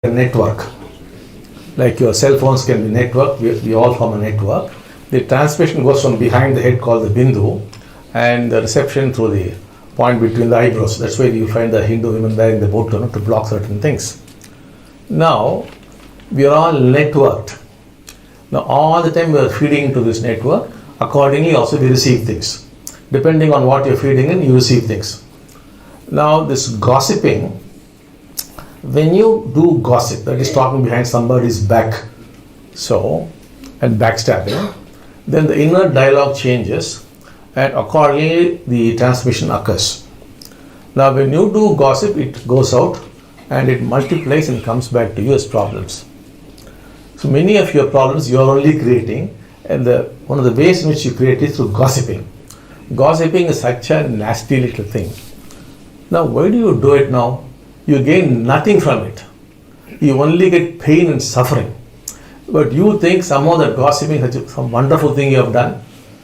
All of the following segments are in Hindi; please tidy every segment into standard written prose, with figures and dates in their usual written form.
a network. Like your cell phones can be network, we all form a network. The transmission goes from behind the head called the bindu and the reception through the point between the eyebrows. That's why you find the Hindu women wearing the bottu to block certain things. Now, we are all networked. Now, all the time we are feeding into this network. Accordingly, also we receive things. Depending on what you're feeding in, you receive things. Now, this gossiping, when you do gossip, that is talking behind somebody's back, and backstabbing, then the inner dialogue changes and accordingly the transmission occurs. Now, when you do gossip, it goes out and it multiplies and comes back to you as problems. So many of your problems you are only creating, and one of the ways in which you create is through gossiping. Gossiping is such a nasty little thing. Now, why do you do it now? You gain nothing from it. You only get pain and suffering. But you think somehow that gossiping is some wonderful thing you have done.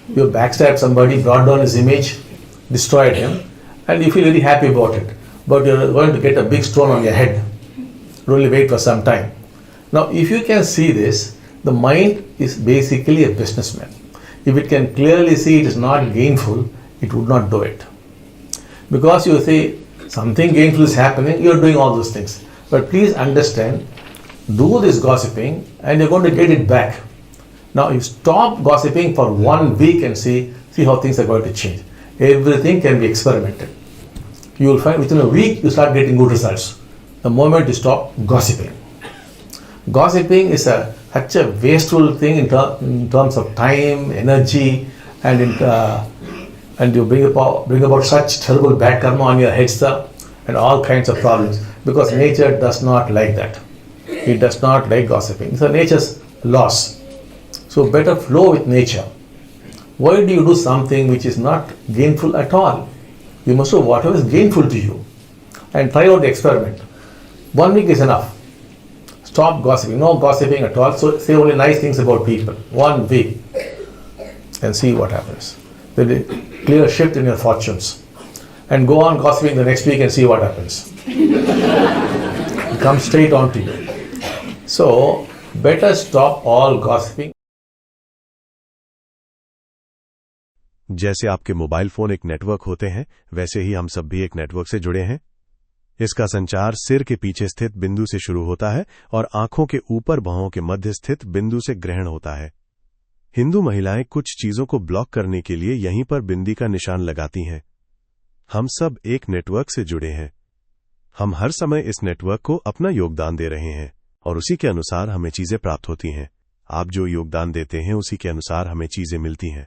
You backstabbed somebody, brought down his image, destroyed him, and you feel very happy about it. But you're going to get a big stone on your head. Only wait for some time. Now, if you can see this, the mind is basically a businessman. If it can clearly see it is not gainful, it would not do it. Because you say something gainful is happening, you're doing all those things. But please understand, do this gossiping and you're going to get it back. Now, you stop gossiping for 1 week and see how things are going to change. Everything can be experimented. You will find within a week you start getting good results. The moment you stop gossiping. Gossiping is such a wasteful thing in terms of time, energy, and you bring about such terrible bad karma on your head, sir, and all kinds of problems. Because nature does not like that. It does not like gossiping. So nature's loss. So better flow with nature. Why do you do something which is not gainful at all? You must do whatever is gainful to you and try out the experiment. 1 week is enough. Stop gossiping. No gossiping at all. So say only nice things about people. 1 week and see what happens. There will be a clear shift in your fortunes. And go on gossiping the next week and see what happens. It comes straight on to you. So better stop all gossiping. जैसे आपके मोबाइल फोन एक नेटवर्क होते हैं, वैसे ही हम सब भी एक नेटवर्क से जुड़े हैं। इसका संचार सिर के पीछे स्थित बिंदु से शुरू होता है और आंखों के ऊपर भौहों के मध्य स्थित बिंदु से ग्रहण होता है। हिंदू महिलाएं कुछ चीजों को ब्लॉक करने के लिए यहीं पर बिंदी का निशान लगाती हैं। हम सब एक नेटवर्क से जुड़े हैं। हम हर समय इस नेटवर्क को अपना योगदान दे रहे हैं और उसी के अनुसार हमें चीजें प्राप्त होती हैं। आप जो योगदान देते हैं उसी के अनुसार हमें चीजें मिलती हैं।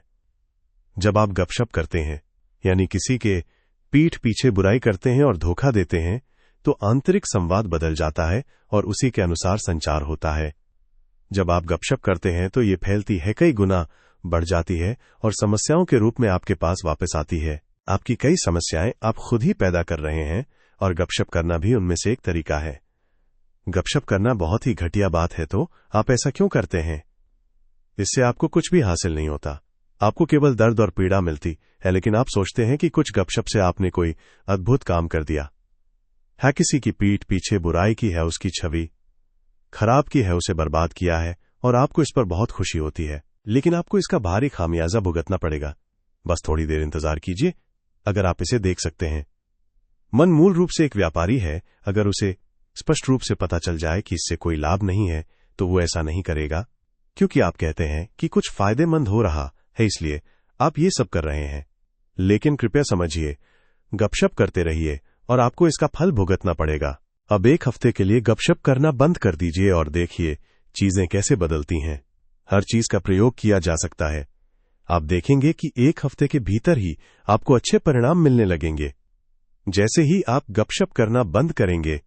जब आप गपशप करते हैं, यानी किसी के पीठ पीछे बुराई करते हैं और धोखा देते हैं, तो आंतरिक संवाद बदल जाता है और उसी के अनुसार संचार होता है। जब आप गपशप करते हैं तो ये फैलती है, कई गुना बढ़ जाती है और समस्याओं के रूप में आपके पास वापस आती है। आपकी कई समस्याएं आप खुद ही पैदा कर रहे हैं और गपशप करना भी उनमें से एक तरीका है। गपशप करना बहुत ही घटिया बात है, तो आप ऐसा क्यों करते हैं? इससे आपको कुछ भी हासिल नहीं होता। आपको केवल दर्द और पीड़ा मिलती है, लेकिन आप सोचते हैं कि कुछ गपशप से आपने कोई अद्भुत काम कर दिया है। किसी की पीठ पीछे बुराई की है, उसकी छवि खराब की है, उसे बर्बाद किया है और आपको इस पर बहुत खुशी होती है, लेकिन आपको इसका भारी खामियाजा भुगतना पड़ेगा। बस थोड़ी देर इंतजार कीजिए, अगर आप इसे देख सकते हैं। मन मूल रूप से एक व्यापारी है। अगर उसे स्पष्ट रूप से पता चल जाए कि इससे कोई लाभ नहीं है, तो वो ऐसा नहीं करेगा, क्योंकि आप कहते हैं कि कुछ फायदेमंद हो रहा है, इसलिए आप ये सब कर रहे हैं। लेकिन कृपया समझिए, गपशप करते रहिए और आपको इसका फल भुगतना पड़ेगा। अब 1 हफ्ते के लिए गपशप करना बंद कर दीजिए और देखिए चीजें कैसे बदलती हैं। हर चीज का प्रयोग किया जा सकता है। आप देखेंगे कि 1 हफ्ते के भीतर ही आपको अच्छे परिणाम मिलने लगेंगे। जैसे ही आप गपशप करना बंद करेंगे,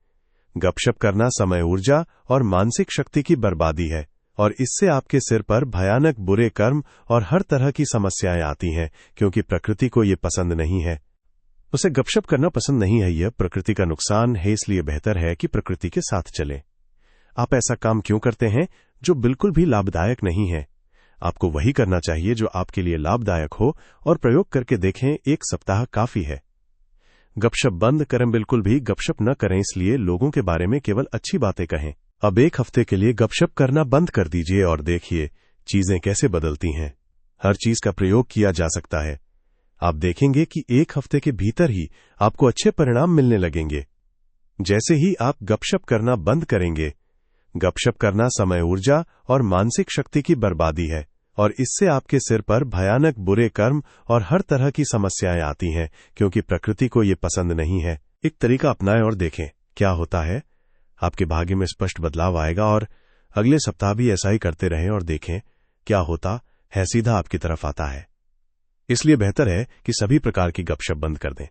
गपशप करना समय, ऊर्जा और मानसिक शक्ति की बर्बादी है और इससे आपके सिर पर भयानक बुरे कर्म और हर तरह की समस्याएं आती हैं, क्योंकि प्रकृति को यह पसंद नहीं है। उसे गपशप करना पसंद नहीं है। यह प्रकृति का नुकसान है, इसलिए बेहतर है कि प्रकृति के साथ चलें। आप ऐसा काम क्यों करते हैं जो बिल्कुल भी लाभदायक नहीं है? आपको वही करना चाहिए जो आपके लिए लाभदायक हो और प्रयोग करके देखें। 1 सप्ताह काफी है। गपशप बंद करें, बिल्कुल भी गपशप न करें, इसलिए लोगों के बारे में केवल अच्छी बातें कहें। अब एक हफ्ते के लिए गपशप करना बंद कर दीजिए और देखिए चीजें कैसे बदलती हैं। हर चीज का प्रयोग किया जा सकता है। आप देखेंगे कि एक हफ्ते के भीतर ही आपको अच्छे परिणाम मिलने लगेंगे। जैसे ही आप गपशप करना बंद करेंगे, गपशप करना समय, ऊर्जा और मानसिक शक्ति की बर्बादी है और इससे आपके सिर पर भयानक बुरे कर्म और हर तरह की समस्याएं आती हैं, क्योंकि प्रकृति को ये पसंद नहीं है। एक तरीका अपनाएं और देखें क्या होता है। आपके भाग्य में स्पष्ट बदलाव आएगा और अगले सप्ताह भी ऐसा ही करते रहें और देखें क्या होता है, सीधा आपकी तरफ आता है। इसलिए बेहतर है कि सभी प्रकार की गपशप बंद कर दें।